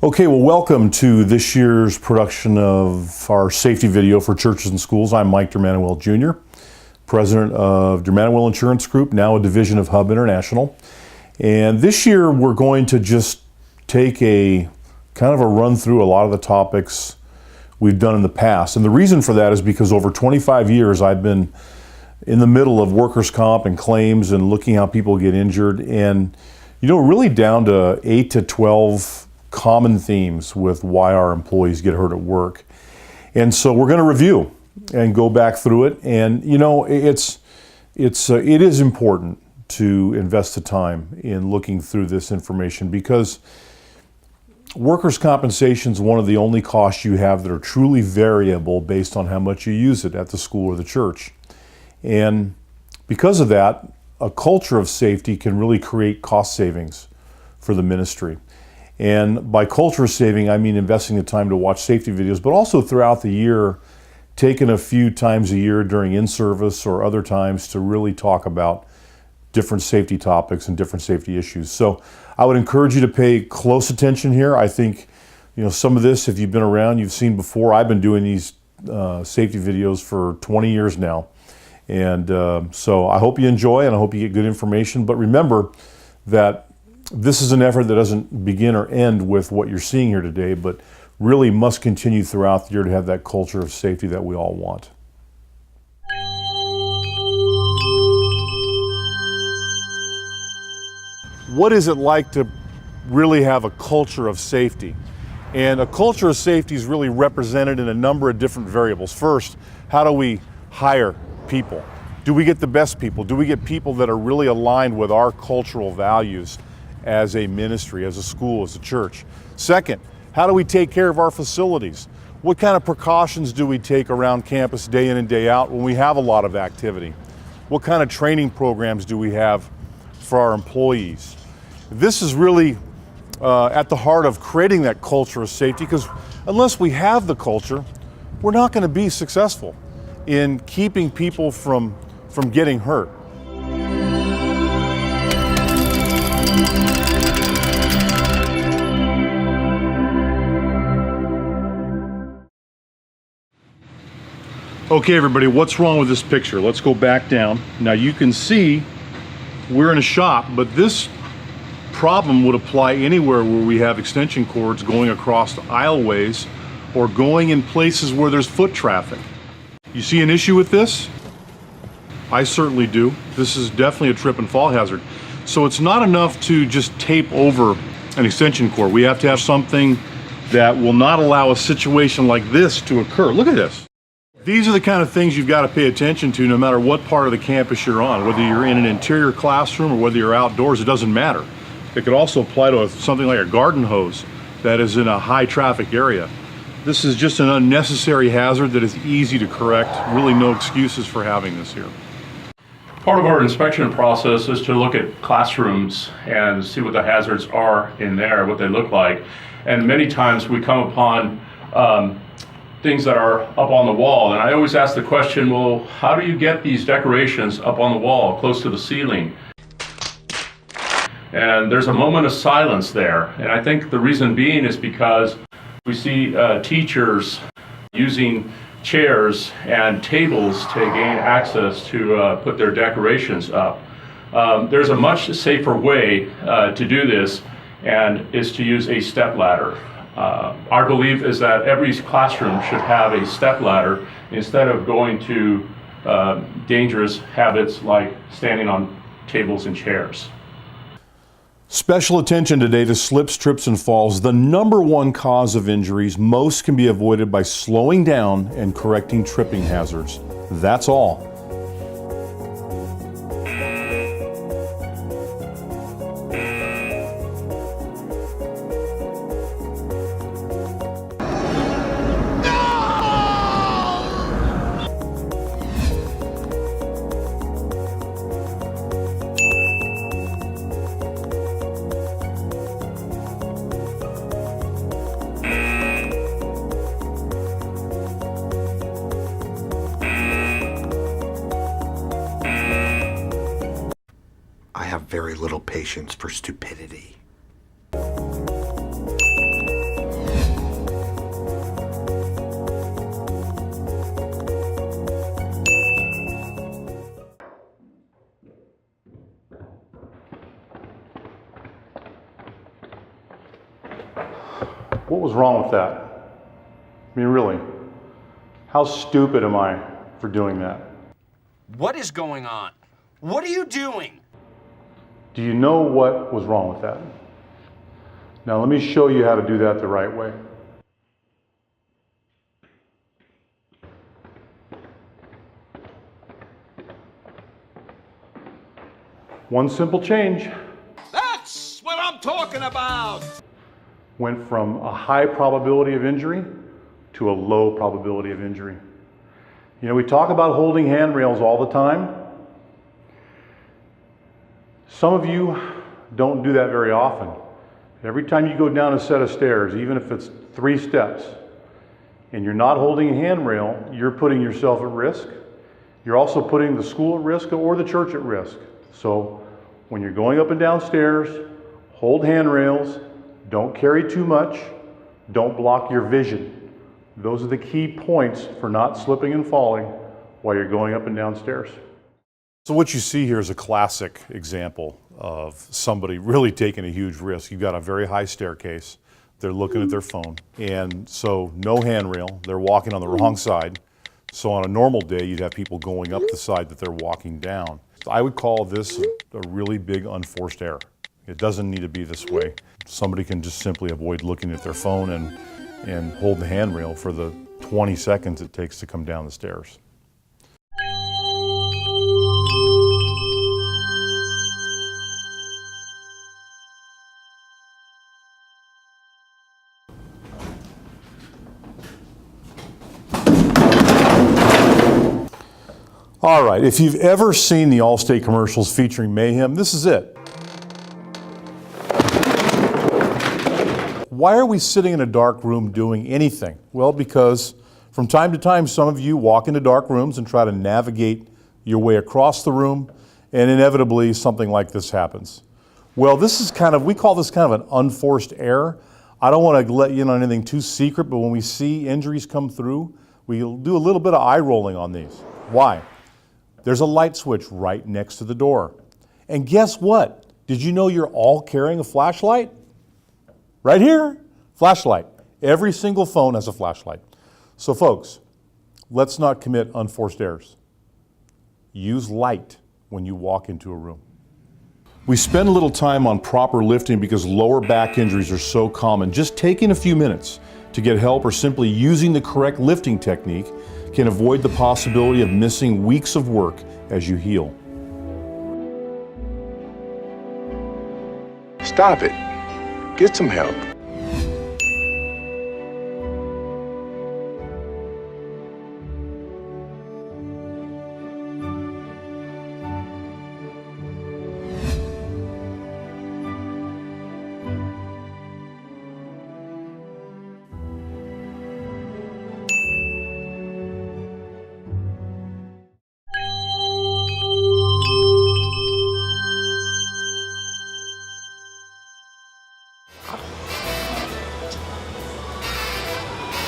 Okay, well, welcome to this year's production of our safety video for churches and schools. I'm Mike Dermanuel Jr., president of Dermanuel Insurance Group, now a division of Hub International. And this year we're going to just take a kind of a run through a lot of the topics we've done in the past. And the reason for that is because over 25 years I've been in the middle of workers' comp and claims and looking how people get injured, and really down to 8 to 12 common themes with why our employees get hurt at work. And so we're going to review and go back through it. And it is important to invest the time in looking through this information, because workers' compensation is one of the only costs you have that are truly variable based on how much you use it at the school or the church. And because of that, a culture of safety can really create cost savings for the ministry. And by culture saving, I mean investing the time to watch safety videos, but also throughout the year, taking a few times a year during in-service or other times to really talk about different safety topics and different safety issues. So I would encourage you to pay close attention here. I think, some of this, if you've been around, you've seen before. I've been doing these safety videos for 20 years now. And so I hope you enjoy and I hope you get good information. But remember that this is an effort that doesn't begin or end with what you're seeing here today, but really must continue throughout the year to have that culture of safety that we all want. What is it like to really have a culture of safety? And a culture of safety is really represented in a number of different variables. First, how do we hire people? Do we get the best people? Do we get people that are really aligned with our cultural values as a ministry, as a school, as a church? Second, how do we take care of our facilities? What kind of precautions do we take around campus day in and day out when we have a lot of activity? What kind of training programs do we have for our employees? This is really at the heart of creating that culture of safety, because unless we have the culture, we're not going to be successful in keeping people from getting hurt. Okay, everybody, what's wrong with this picture? Let's go back down. Now you can see we're in a shop, but this problem would apply anywhere where we have extension cords going across aisleways or going in places where there's foot traffic. You see an issue with this? I certainly do. This is definitely a trip and fall hazard. So it's not enough to just tape over an extension cord. We have to have something that will not allow a situation like this to occur. Look at this. These are the kind of things you've got to pay attention to no matter what part of the campus you're on. Whether you're in an interior classroom or whether you're outdoors, it doesn't matter. It could also apply to something like a garden hose that is in a high traffic area. This is just an unnecessary hazard that is easy to correct. Really no excuses for having this here. Part of our inspection process is to look at classrooms and see what the hazards are in there, what they look like. And many times we come upon things that are up on the wall. And I always ask the question, well, how do you get these decorations up on the wall, close to the ceiling? And there's a moment of silence there. And I think the reason being is because we see teachers using chairs and tables to gain access to put their decorations up. There's a much safer way to do this, and is to use a step ladder. Our belief is that every classroom should have a step ladder instead of going to dangerous habits like standing on tables and chairs. Special attention today to slips, trips, and falls. The number one cause of injuries. Most can be avoided by slowing down and correcting tripping hazards. That's all. I have very little patience for stupidity. What was wrong with that? I mean, really, how stupid am I for doing that? What is going on? What are you doing? Do you know what was wrong with that? Now let me show you how to do that the right way. One simple change. That's what I'm talking about! Went from a high probability of injury to a low probability of injury. You know, we talk about holding handrails all the time. Some of you don't do that very often. Every time you go down a set of stairs, even if it's 3 steps, and you're not holding a handrail, you're putting yourself at risk. You're also putting the school at risk or the church at risk. So when you're going up and down stairs, hold handrails, don't carry too much, don't block your vision. Those are the key points for not slipping and falling while you're going up and down stairs. So what you see here is a classic example of somebody really taking a huge risk. You've got a very high staircase, they're looking at their phone, and so no handrail, they're walking on the wrong side. So on a normal day, you'd have people going up the side that they're walking down. I would call this a really big unforced error. It doesn't need to be this way. Somebody can just simply avoid looking at their phone and hold the handrail for the 20 seconds it takes to come down the stairs. All right, if you've ever seen the Allstate commercials featuring mayhem, this is it. Why are we sitting in a dark room doing anything? Well, because from time to time, some of you walk into dark rooms and try to navigate your way across the room, and inevitably something like this happens. Well, this is we call this kind of an unforced error. I don't want to let you in on anything too secret, but when we see injuries come through, we'll do a little bit of eye rolling on these. Why? There's a light switch right next to the door. And guess what? Did you know you're all carrying a flashlight? Right here, flashlight. Every single phone has a flashlight. So folks, let's not commit unforced errors. Use light when you walk into a room. We spend a little time on proper lifting because lower back injuries are so common. Just taking a few minutes to get help or simply using the correct lifting technique can avoid the possibility of missing weeks of work as you heal. Stop it. Get some help.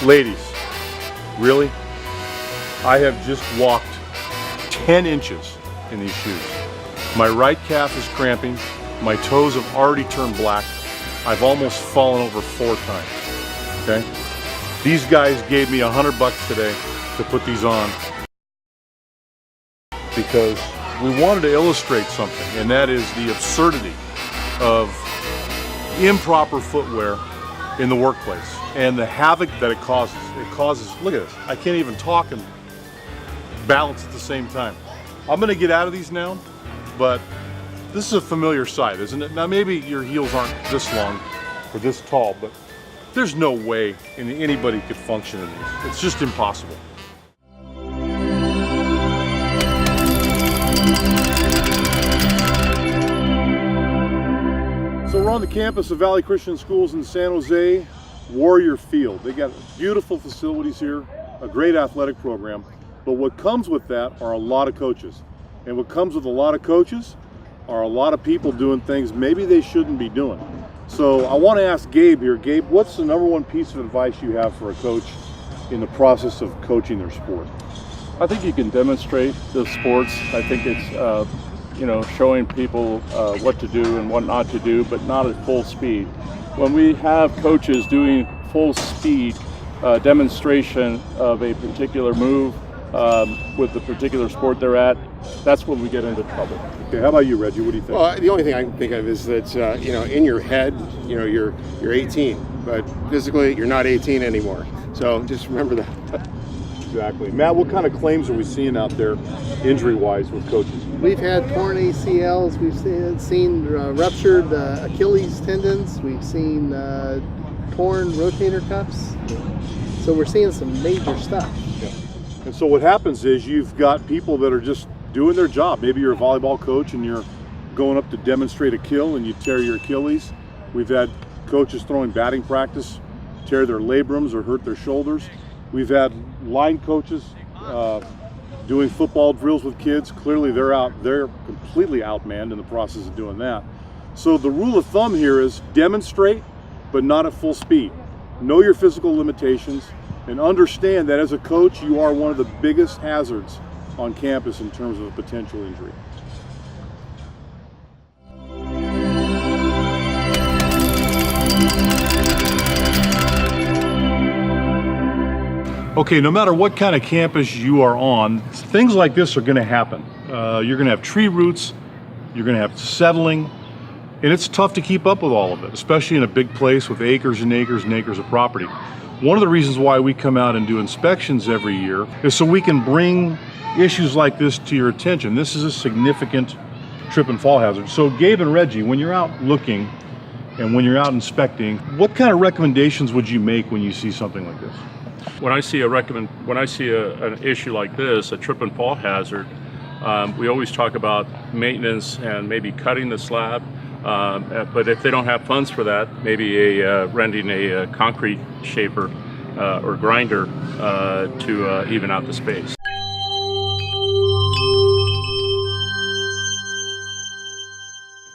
Ladies, really? I have just walked 10 inches in these shoes. My right calf is cramping, my toes have already turned black, I've almost fallen over 4 times, okay? These guys gave me $100 today to put these on because we wanted to illustrate something, and that is the absurdity of improper footwear in the workplace and the havoc that it causes. It causes, look at this, I can't even talk and balance at the same time. I'm gonna get out of these now, but this is a familiar sight, isn't it? Now maybe your heels aren't this long or this tall, but there's no way anybody could function in these. It's just impossible. So we're on the campus of Valley Christian Schools in San Jose, Warrior Field. They got beautiful facilities here, a great athletic program, but what comes with that are a lot of coaches. And what comes with a lot of coaches are a lot of people doing things maybe they shouldn't be doing. So I want to ask Gabe here. Gabe, what's the #1 piece of advice you have for a coach in the process of coaching their sport? I think you can demonstrate the sports. I think it's showing people what to do and what not to do, but not at full speed. When we have coaches doing full speed demonstration of a particular move with the particular sport they're at, that's when we get into trouble. Okay, how about you, Reggie? What do you think? Well, the only thing I can think of is that in your head, you're 18, but physically you're not 18 anymore. So just remember that. Exactly. Matt, what kind of claims are we seeing out there injury-wise with coaches? We've had torn ACLs, we've seen ruptured Achilles tendons, we've seen torn rotator cuffs. So we're seeing some major stuff. Yeah. And so what happens is you've got people that are just doing their job. Maybe you're a volleyball coach and you're going up to demonstrate a kill and you tear your Achilles. We've had coaches throwing batting practice tear their labrums or hurt their shoulders. We've had line coaches doing football drills with kids. Clearly they're completely outmanned in the process of doing that. So the rule of thumb here is demonstrate, but not at full speed. Know your physical limitations and understand that as a coach, you are one of the biggest hazards on campus in terms of a potential injury. Okay, no matter what kind of campus you are on, things like this are going to happen. You're going to have tree roots, you're going to have settling, and it's tough to keep up with all of it, especially in a big place with acres and acres and acres of property. One of the reasons why we come out and do inspections every year is so we can bring issues like this to your attention. This is a significant trip and fall hazard. So Gabe and Reggie, when you're out looking and when you're out inspecting, what kind of recommendations would you make when you see something like this? When I see an issue like this, a trip and fall hazard, we always talk about maintenance and maybe cutting the slab. But if they don't have funds for that, maybe renting a concrete shaper or grinder to even out the space.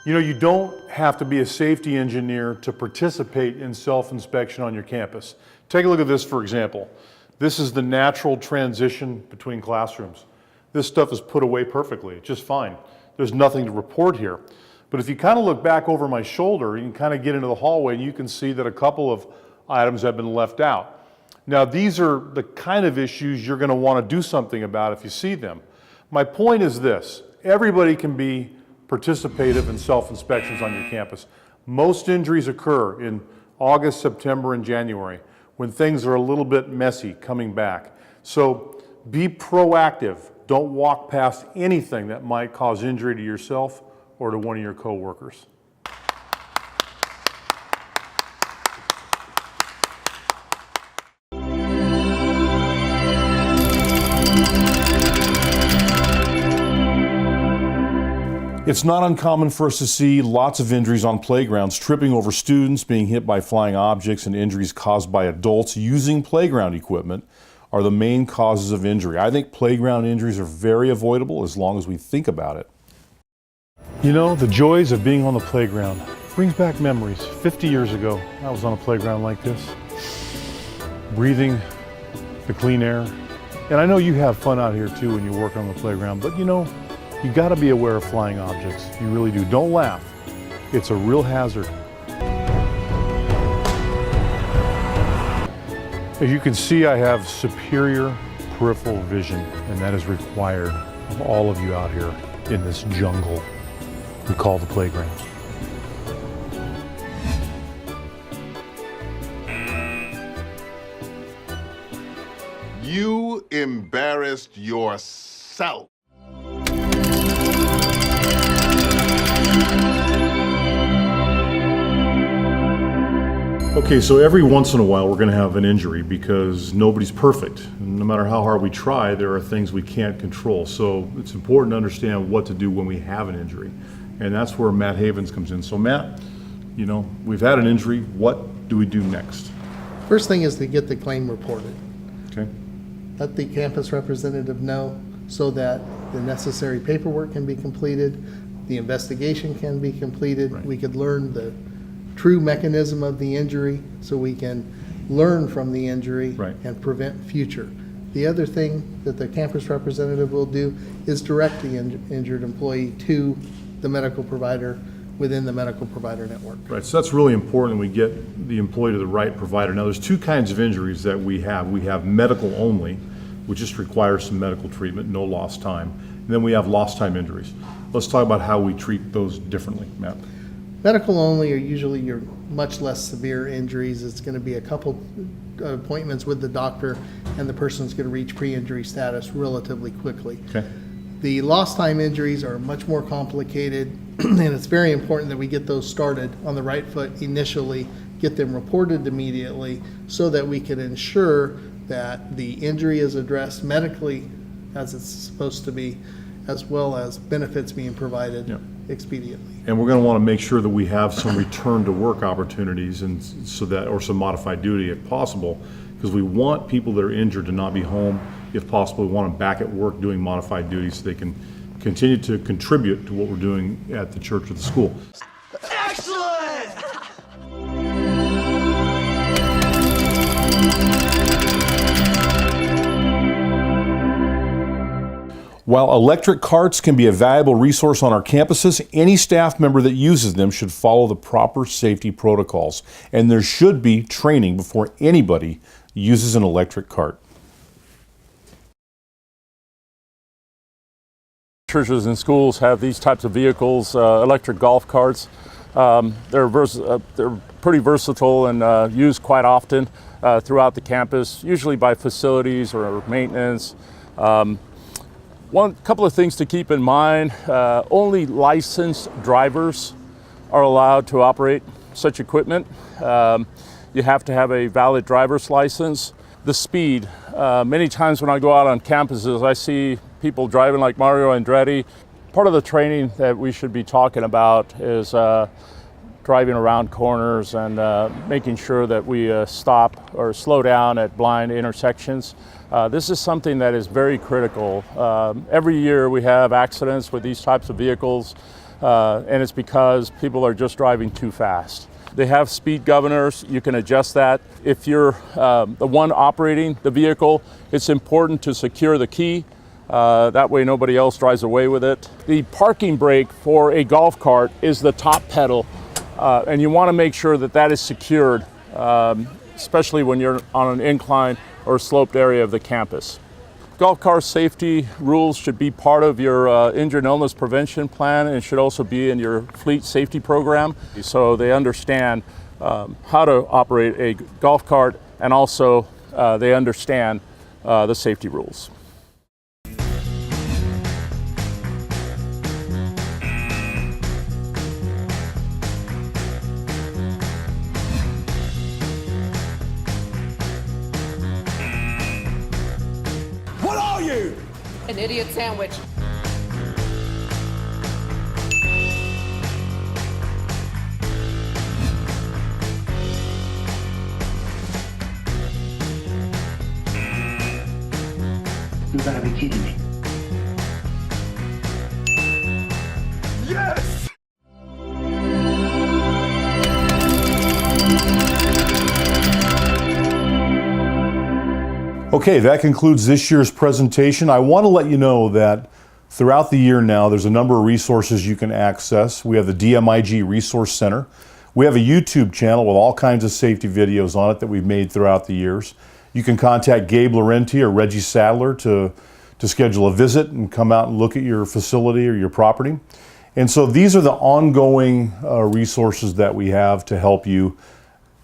You know, you don't have to be a safety engineer to participate in self-inspection on your campus. Take a look at this, for example. This is the natural transition between classrooms. This stuff is put away perfectly, just fine. There's nothing to report here. But if you kind of look back over my shoulder, you can kind of get into the hallway and you can see that a couple of items have been left out. Now, these are the kind of issues you're going to want to do something about if you see them. My point is this: everybody can be participative in self-inspections on your campus. Most injuries occur in August, September, and January when things are a little bit messy coming back. So be proactive. Don't walk past anything that might cause injury to yourself or to one of your coworkers. It's not uncommon for us to see lots of injuries on playgrounds, tripping over students, being hit by flying objects, and injuries caused by adults using playground equipment are the main causes of injury. I think playground injuries are very avoidable as long as we think about it. You know, the joys of being on the playground brings back memories. 50 years ago, I was on a playground like this, breathing the clean air. And I know you have fun out here too when you work on the playground, but you know, you gotta be aware of flying objects. You really do. Don't laugh. It's a real hazard. As you can see, I have superior peripheral vision, and that is required of all of you out here in this jungle we call the playground. You embarrassed yourself. Okay, so every once in a while we're going to have an injury because nobody's perfect. No matter how hard we try, there are things we can't control. So it's important to understand what to do when we have an injury. And that's where Matt Havens comes in. So Matt, you know, we've had an injury. What do we do next? First thing is to get the claim reported. Okay. Let the campus representative know so that the necessary paperwork can be completed, the investigation can be completed. Right. We could learn the true mechanism of the injury so we can learn from the injury Right. and prevent future. The other thing that the campus representative will do is direct the injured employee to the medical provider within the medical provider network. Right, so that's really important. We get the employee to the right provider. Now, there's two kinds of injuries that we have. We have medical only, which just requires some medical treatment, no lost time. And then we have lost time injuries. Let's talk about how we treat those differently, Matt. Medical only are usually your much less severe injuries. It's going to be a couple appointments with the doctor, and the person's going to reach pre-injury status relatively quickly. Okay. The lost time injuries are much more complicated, and it's very important that we get those started on the right foot initially, get them reported immediately, so that we can ensure that the injury is addressed medically as it's supposed to be, as well as benefits being provided expediently. And we're going to want to make sure that we have some return to work opportunities, and so that, or some modified duty if possible, because we want people that are injured to not be home. If possible, we want them back at work doing modified duty so they can continue to contribute to what we're doing at the church or the school. Excellent! While electric carts can be a valuable resource on our campuses, any staff member that uses them should follow the proper safety protocols, and there should be training before anybody uses an electric cart. Churches and schools have these types of vehicles, electric golf carts. They're pretty versatile and used quite often throughout the campus, usually by facilities or maintenance. One couple of things to keep in mind: only licensed drivers are allowed to operate such equipment. You have to have a valid driver's license. The speed. Many times when I go out on campuses, I see people driving like Mario Andretti. Part of the training that we should be talking about is driving around corners and making sure that we stop or slow down at blind intersections. This is something that is very critical. Every year we have accidents with these types of vehicles, and it's because people are just driving too fast. They have speed governors. You can adjust that. If you're the one operating the vehicle, it's important to secure the key. That way nobody else drives away with it. The parking brake for a golf cart is the top pedal, and you want to make sure that that is secured, especially when you're on an incline or sloped area of the campus. Golf cart safety rules should be part of your injury and illness prevention plan, and should also be in your fleet safety program, so they understand how to operate a golf cart, and also they understand the safety rules. What are you? An idiot sandwich. You gotta be kidding me. Yes! Okay, that concludes this year's presentation. I want to let you know that throughout the year now, there's a number of resources you can access. We have the DMIG Resource Center. We have a YouTube channel with all kinds of safety videos on it that we've made throughout the years. You can contact Gabe Laurenti or Reggie Sadler to schedule a visit and come out and look at your facility or your property. And so these are the ongoing resources that we have to help you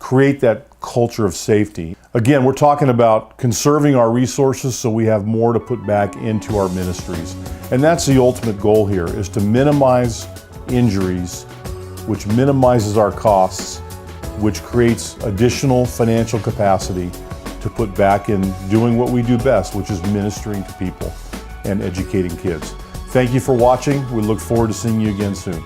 create that culture of safety. Again, we're talking about conserving our resources so we have more to put back into our ministries. And that's the ultimate goal here, is to minimize injuries, which minimizes our costs, which creates additional financial capacity to put back in doing what we do best, which is ministering to people and educating kids. Thank you for watching. We look forward to seeing you again soon.